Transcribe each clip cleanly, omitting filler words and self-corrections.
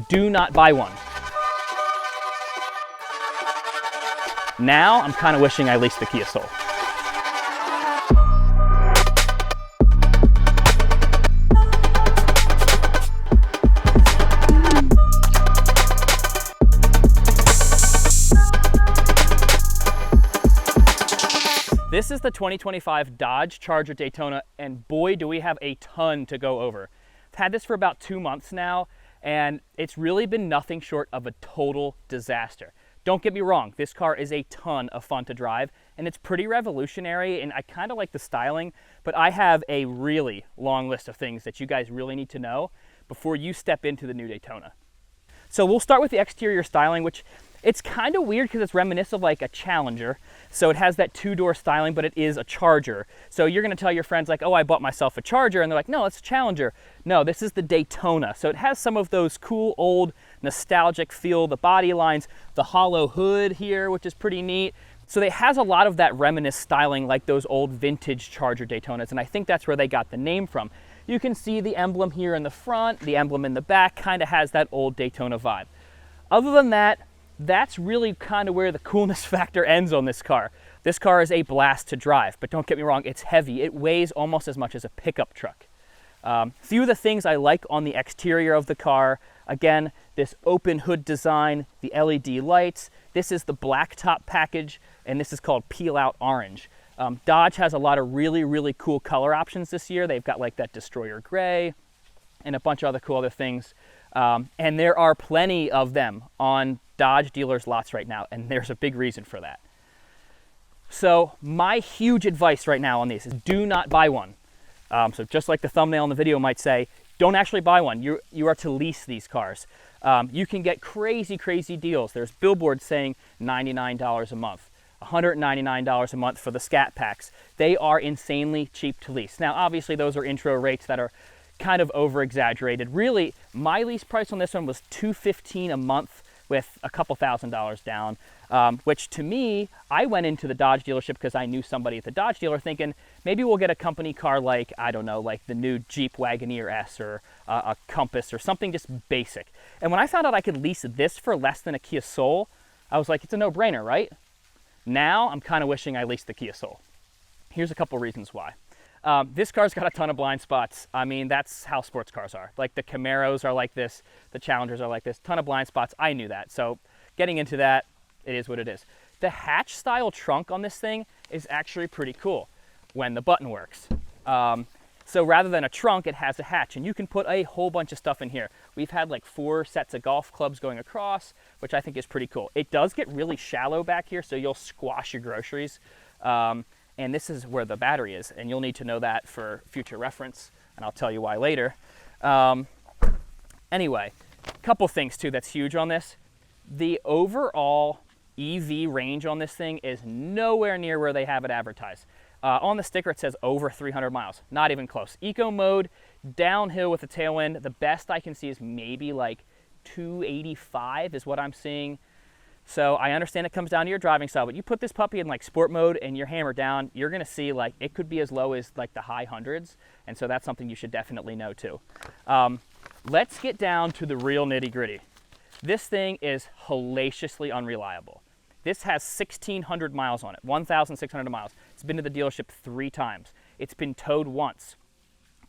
do not buy one. Now I'm kind of wishing I leased the Kia Soul. This is the 2025 Dodge Charger Daytona, and boy, do we have a ton to go over. I've had this for about 2 months now, and it's really been nothing short of a total disaster. Don't get me wrong, this car is a ton of fun to drive, and it's pretty revolutionary, and I kind of like the styling, but I have a really long list of things that you guys really need to know before you step into the new Daytona. So we'll start with the exterior styling, which it's kind of weird because it's reminiscent of like a Challenger. So it has that two-door styling, but it is a Charger. So you're gonna tell your friends like, oh, I bought myself a Charger, and they're like, no, it's a Challenger. No, this is the Daytona. So it has some of those cool, old, nostalgic feel, the body lines, the hollow hood here, which is pretty neat. So it has a lot of that reminiscent styling like those old vintage Charger Daytonas, and I think that's where they got the name from. You can see the emblem here in the front, the emblem in the back, kind of has that old Daytona vibe. Other than that, that's really kind of where the coolness factor ends on this car. This car is a blast to drive, but don't get me wrong, it's heavy. It weighs almost as much as a pickup truck. Few of the things I like on the exterior of the car, again, this open hood design, the LED lights, this is the black top package, and this is called Peel Out Orange. Dodge has a lot of really cool color options this year. They've got like that Destroyer Gray and a bunch of other cool other things. And there are plenty of them on Dodge dealers' lots right now, and there's a big reason for that. So my huge advice right now on these is do not buy one. So just like the thumbnail in the video might say, don't actually buy one. You are to lease these cars. You can get crazy deals. There's billboards saying $99 a month, $199 a month for the Scat Packs. They are insanely cheap to lease. Now, obviously, those are intro rates that are kind of over-exaggerated. Really, my lease price on this one was $215 a month with a couple $1,000s down, which to me, I went into the Dodge dealership because I knew somebody at the Dodge dealer thinking, maybe we'll get a company car like, I don't know, like the new Jeep Wagoneer S or a Compass or something just basic. And when I found out I could lease this for less than a Kia Soul, I was like, it's a no-brainer, right? Now, I'm kind of wishing I leased the Kia Soul. Here's a couple reasons why. This car's got a ton of blind spots. I mean, that's how sports cars are. Like the Camaros are like this, the Challengers are like this, ton of blind spots. I knew that. So getting into that, it is what it is. The hatch style trunk on this thing is actually pretty cool when the button works. So rather than a trunk, it has a hatch, and you can put a whole bunch of stuff in here. We've had like 4 sets of golf clubs going across, which I think is pretty cool. It does get really shallow back here, so you'll squash your groceries. And this is where the battery is, and you'll need to know that for future reference, and I'll tell you why later. Anyway, a couple things too that's huge on this. The overall EV range on this thing is nowhere near where they have it advertised. On the sticker it says over 300 miles, not even close. Eco mode, downhill with the tailwind, the best I can see is maybe like 285 is what I'm seeing. So I understand it comes down to your driving style, but you put this puppy in like sport mode and you're hammered down, you're gonna see like it could be as low as like the high hundreds. And so that's something you should definitely know too. Let's get down to the real nitty gritty. This thing is hellaciously unreliable. This has 1,600 miles on it, 1,600 miles. It's been to the dealership 3 times. It's been towed once.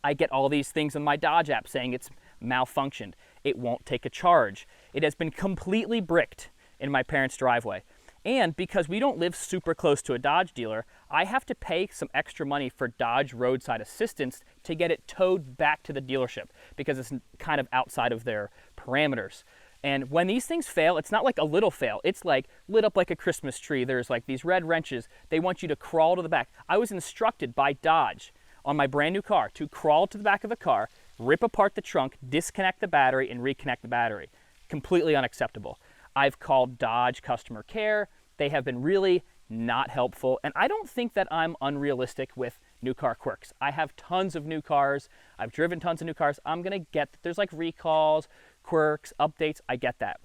I get all these things in my Dodge app saying it's malfunctioned. It won't take a charge. It has been completely bricked in my parents' driveway. And because we don't live super close to a Dodge dealer, I have to pay some extra money for Dodge roadside assistance to get it towed back to the dealership because it's kind of outside of their parameters. And when these things fail, it's not like a little fail. It's like lit up like a Christmas tree. There's like these red wrenches. They want you to crawl to the back. I was instructed by Dodge on my brand new car to crawl to the back of the car, rip apart the trunk, disconnect the battery, and reconnect the battery. Completely unacceptable. I've called Dodge customer care. They have been really not helpful. And I don't think that I'm unrealistic with new car quirks. I have tons of new cars. I've driven tons of new cars. I'm gonna get that there's like recalls, quirks, updates. I get that.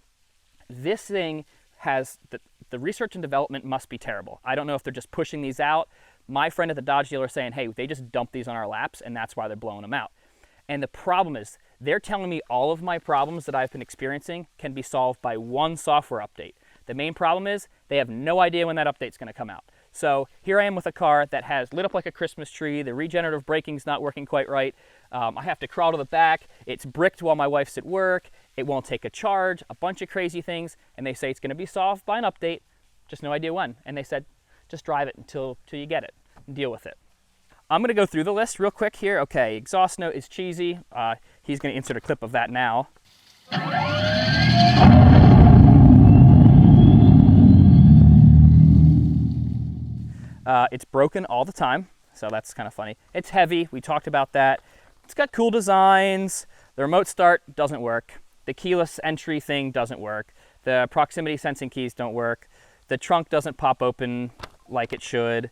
This thing has, the research and development must be terrible. I don't know if they're just pushing these out. My friend at the Dodge dealer is saying, hey, they just dumped these on our laps and that's why they're blowing them out. And the problem is They're telling me all of my problems that I've been experiencing can be solved by one software update. The main problem is they have no idea when that update's going to come out. So here I am with a car that has lit up like a Christmas tree. The regenerative braking's not working quite right. I have to crawl to the back. It's bricked while my wife's at work. It won't take a charge, a bunch of crazy things. And they say it's going to be solved by an update, just no idea when. And they said, just drive it until you get it and deal with it. I'm going to go through the list real quick here. Okay, exhaust note is cheesy. He's going to insert a clip of that now. It's broken all the time, so that's kind of funny. It's heavy, we talked about that. It's got cool designs. The remote start doesn't work. The keyless entry thing doesn't work. The proximity sensing keys don't work. The trunk doesn't pop open like it should.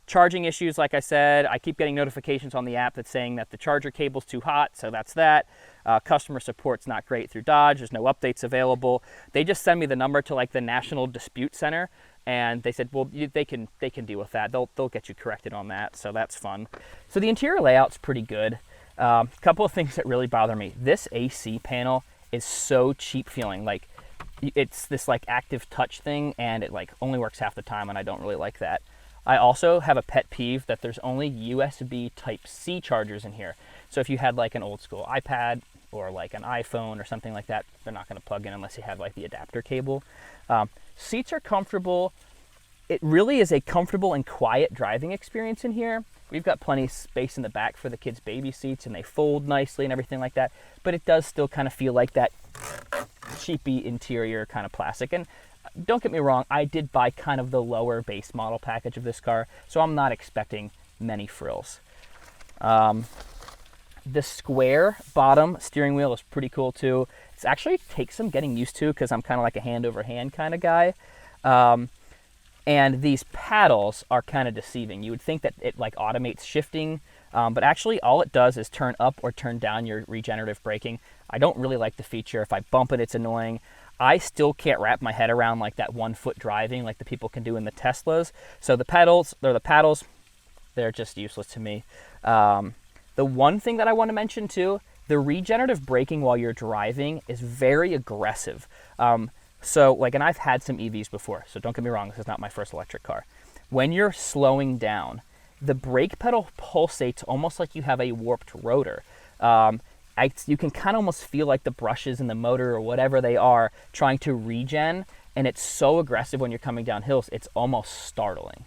Charging issues, like I said, I keep getting notifications on the app that's saying that the charger cable's too hot, so that's that. Customer support's not great through Dodge. There's no updates available. They just send me the number to like the National Dispute Center, and they said, well, they can deal with that. They'll get you corrected on that, so that's fun. So the interior layout's pretty good. A couple of things that really bother me. This AC panel is so cheap feeling. Like it's this like active touch thing, and it like only works half the time, and I don't really like that. I also have a pet peeve that there's only USB Type-C chargers in here. So if you had like an old school iPad or like an iPhone or something like that, they're not going to plug in unless you have like the adapter cable. Seats are comfortable. It really is a comfortable and quiet driving experience in here. We've got plenty of space in the back for the kids' baby seats, and they fold nicely and everything like that. But it does still kind of feel like that cheapy interior kind of plastic. And don't get me wrong, I did buy kind of the lower base model package of this car, so I'm not expecting many frills. The square bottom steering wheel is pretty cool too. It's actually takes some getting used to because I'm kind of like a hand over hand kind of guy. And these paddles are kind of deceiving. You would think that it like automates shifting, but actually all it does is turn up or turn down your regenerative braking. I don't really like the feature. If I bump it, it's annoying. I still can't wrap my head around like that 1 foot driving like the people can do in the Teslas. So the paddles, they're just useless to me. The one thing that I want to mention too, the regenerative braking while you're driving is very aggressive. So like, and I've had some EVs before, so don't get me wrong, this is not my first electric car. When you're slowing down, the brake pedal pulsates almost like you have a warped rotor. You can kind of almost feel like the brushes in the motor or whatever they are trying to regen, and it's so aggressive when you're coming down hills, it's almost startling.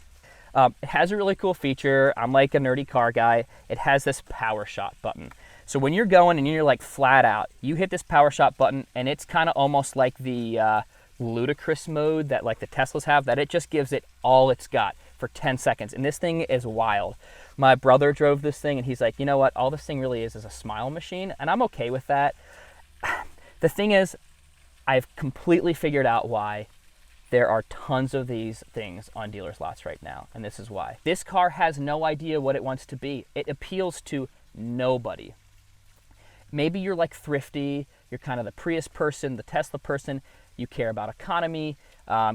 It has a really cool feature. I'm like a nerdy car guy. It has this power shot button. So when you're going and you're like flat out, you hit this power shot button, and it's kind of almost like the ludicrous mode that like the Teslas have, that it just gives it all it's got for 10 seconds. And this thing is wild. My brother drove this thing, and he's like, you know what? All this thing really is a smile machine, and I'm okay with that. The thing is, I've completely figured out why there are tons of these things on dealers' lots right now, and this is why. This car has no idea what it wants to be. It appeals to nobody. Maybe you're like thrifty, you're kind of the Prius person, the Tesla person, you care about economy,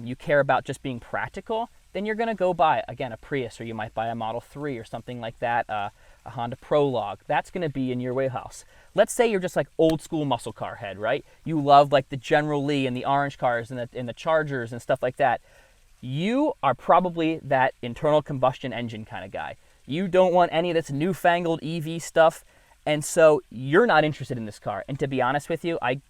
you care about just being practical, then you're gonna go buy, again, a Prius, or you might buy a Model 3 or something like that, a Honda Prologue. That's gonna be in your wheelhouse. Let's say you're just like old school muscle car head, right? You love like the General Lee and the orange cars and the Chargers and stuff like that. You are probably that internal combustion engine kind of guy. You don't want any of this newfangled EV stuff, and so you're not interested in this car. And to be honest with you, I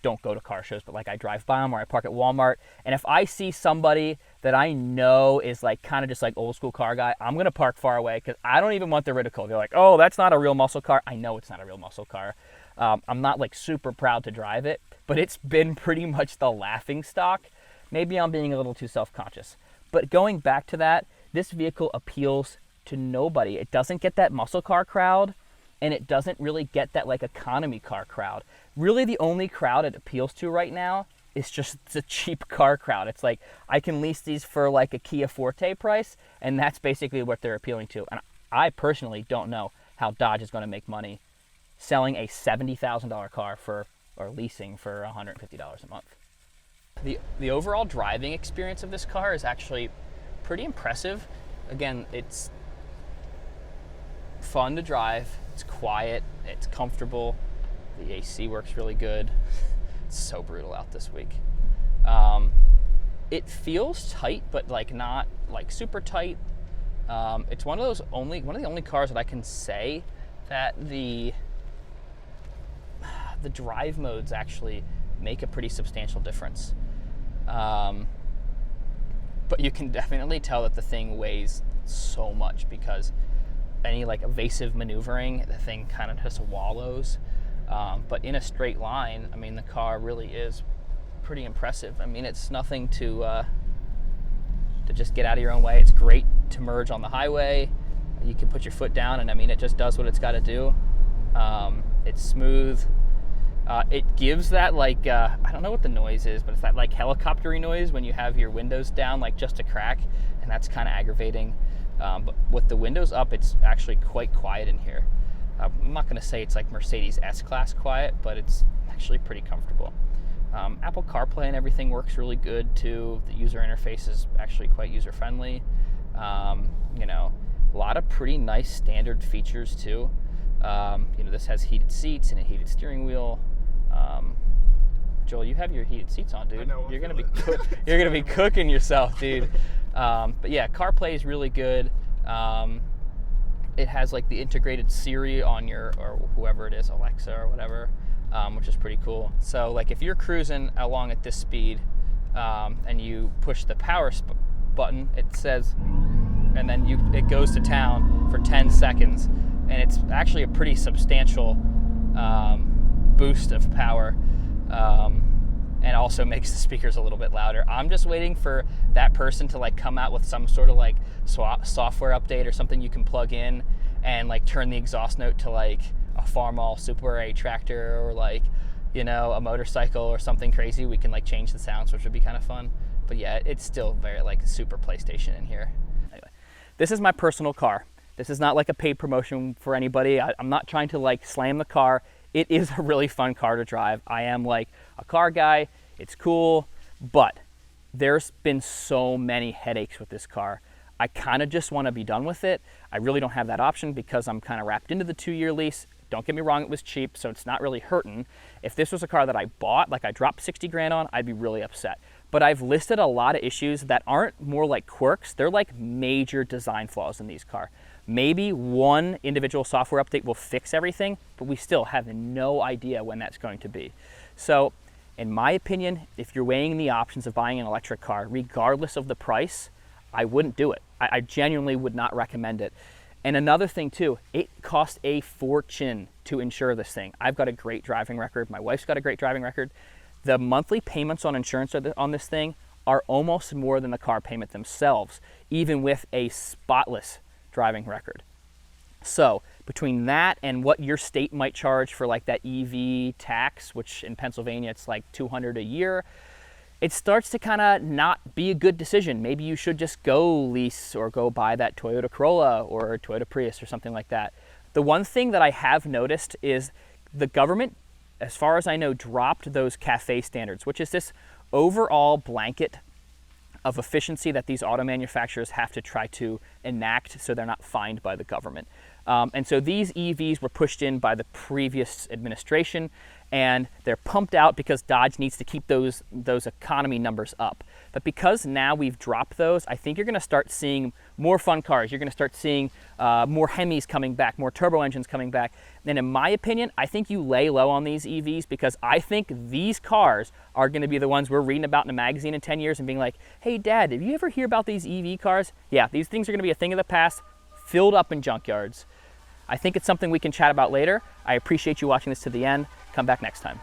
don't go to car shows, but like I drive by them or I park at Walmart, and if I see somebody that I know is like kind of just like old school car guy, I'm gonna park far away because I don't even want the ridicule. They're like, oh, that's not a real muscle car. I know it's not a real muscle car. I'm not like super proud to drive it, but it's been pretty much the laughing stock. Maybe I'm being a little too self-conscious. But going back to that, this vehicle appeals to nobody. It doesn't get that muscle car crowd, and it doesn't really get that like economy car crowd. Really the only crowd it appeals to right now is just the cheap car crowd. It's like, I can lease these for like a Kia Forte price, and that's basically what they're appealing to. And I personally don't know how Dodge is gonna make money selling a $70,000 car or leasing for $150 a month. The overall driving experience of this car is actually pretty impressive. Again, it's fun to drive. It's quiet, it's comfortable. The AC works really good. It's so brutal out this week. It feels tight, but like not like super tight. It's one of the only cars that I can say that the drive modes actually make a pretty substantial difference. But you can definitely tell that the thing weighs so much, because any like evasive maneuvering, the thing kind of just wallows. But in a straight line, I mean, the car really is pretty impressive. I mean, it's nothing to just get out of your own way. It's great to merge on the highway. You can put your foot down, and I mean, it just does what it's got to do. It's smooth. It gives that like, I don't know what the noise is, but it's that like helicopter-y noise when you have your windows down, like just a crack, and that's kind of aggravating. But with the windows up, it's actually quite quiet in here. I'm not going to say it's like Mercedes S-Class quiet, but it's actually pretty comfortable. Apple CarPlay and everything works really good too. The user interface is actually quite user-friendly. You know, a lot of pretty nice standard features too. You know, this has heated seats and a heated steering wheel. Joel, you have your heated seats on, dude. I know, you're gonna be cooking yourself, dude. But yeah, CarPlay is really good. It has like the integrated Siri on your, or whoever it is, Alexa or whatever, which is pretty cool. So like if you're cruising along at this speed and you push the power button, it says, and then it goes to town for 10 seconds. And it's actually a pretty substantial boost of power, and also makes the speakers a little bit louder. I'm just waiting for that person to like come out with some sort of like software update or something you can plug in and like turn the exhaust note to like a Farmall Super A tractor, or like, you know, a motorcycle or something crazy. We can like change the sounds, which would be kind of fun. But yeah, it's still very like super PlayStation in here. Anyway, this is my personal car. This is not like a paid promotion for anybody. I'm not trying to like slam the car. It is a really fun car to drive. I am like a car guy. It's cool, but there's been so many headaches with this car. I kind of just want to be done with it. I really don't have that option because I'm kind of wrapped into the 2-year lease. Don't get me wrong, it was cheap, so it's not really hurting. If this was a car that I bought, like I dropped 60 grand on, I'd be really upset. But I've listed a lot of issues that aren't more like quirks. They're like major design flaws in these cars. Maybe one individual software update will fix everything, but we still have no idea when that's going to be. So, in my opinion, if you're weighing the options of buying an electric car, regardless of the price, I wouldn't do it. I genuinely would not recommend it. And another thing too, it costs a fortune to insure this thing. I've got a great driving record. My wife's got a great driving record. The monthly payments on insurance on this thing are almost more than the car payment themselves, even with a spotless driving record. So between that and what your state might charge for like that EV tax, which in Pennsylvania it's like $200 a year, it starts to kind of not be a good decision. Maybe you should just go lease or go buy that Toyota Corolla or a Toyota Prius or something like that. The one thing that I have noticed is the government, as far as I know, dropped those CAFE standards, which is this overall blanket of efficiency that these auto manufacturers have to try to enact so they're not fined by the government. And so these EVs were pushed in by the previous administration, and they're pumped out because Dodge needs to keep those economy numbers up. But because now we've dropped those, I think you're going to start seeing more fun cars. You're going to start seeing more Hemis coming back, more turbo engines coming back. And in my opinion, I think you lay low on these EVs, because I think these cars are going to be the ones we're reading about in a magazine in 10 years and being like, hey, Dad, did you ever hear about these EV cars? Yeah, these things are going to be a thing of the past, filled up in junkyards. I think it's something we can chat about later. I appreciate you watching this to the end. Come back next time.